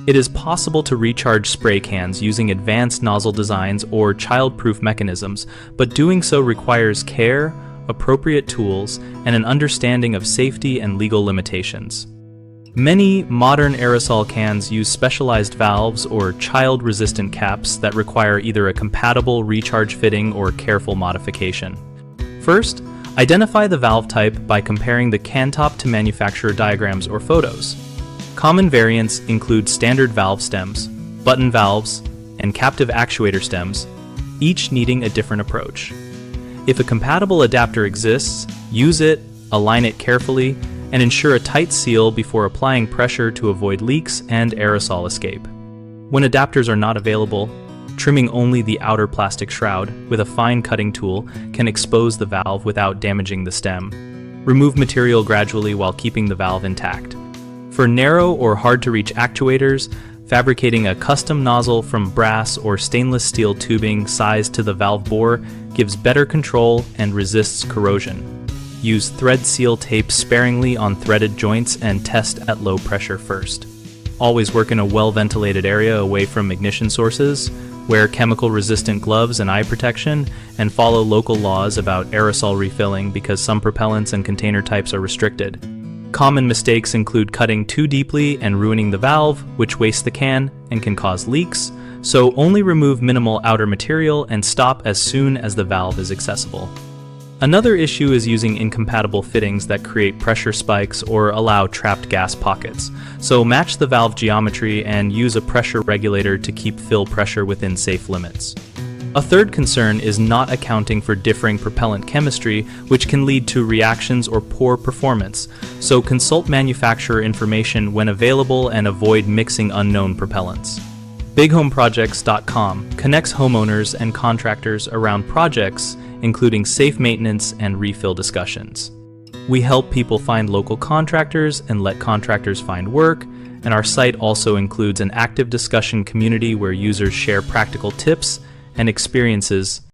It is possible to recharge spray cans using advanced nozzle designs or childproof mechanisms, but doing so requires care, appropriate tools, and an understanding of safety and legal limitations. Many modern aerosol cans use specialized valves or child-resistant caps that require either a compatible recharge fitting or careful modification. First, identify the valve type by comparing the can top to manufacturer diagrams or photos. Common variants include standard valve stems, button valves, and captive actuator stems, each needing a different approach. If a compatible adapter exists, use it, align it carefully, and ensure a tight seal before applying pressure to avoid leaks and aerosol escape. When adapters are not available, trimming only the outer plastic shroud with a fine cutting tool can expose the valve without damaging the stem. Remove material gradually while keeping the valve intact. For narrow or hard-to-reach actuators, fabricating a custom nozzle from brass or stainless steel tubing sized to the valve bore gives better control and resists corrosion. Use thread seal tape sparingly on threaded joints and test at low pressure first. Always work in a well-ventilated area away from ignition sources, wear chemical-resistant gloves and eye protection, and follow local laws about aerosol refilling because some propellants and container types are restricted. Common mistakes include cutting too deeply and ruining the valve, which wastes the can and can cause leaks, so only remove minimal outer material and stop as soon as the valve is accessible. Another issue is using incompatible fittings that create pressure spikes or allow trapped gas pockets, so match the valve geometry and use a pressure regulator to keep fill pressure within safe limits. A third concern is not accounting for differing propellant chemistry, which can lead to reactions or poor performance, so consult manufacturer information when available and avoid mixing unknown propellants. BigHomeProjects.com connects homeowners and contractors around projects, including safe maintenance and refill discussions. We help people find local contractors and let contractors find work, and our site also includes an active discussion community where users share practical tips and experiences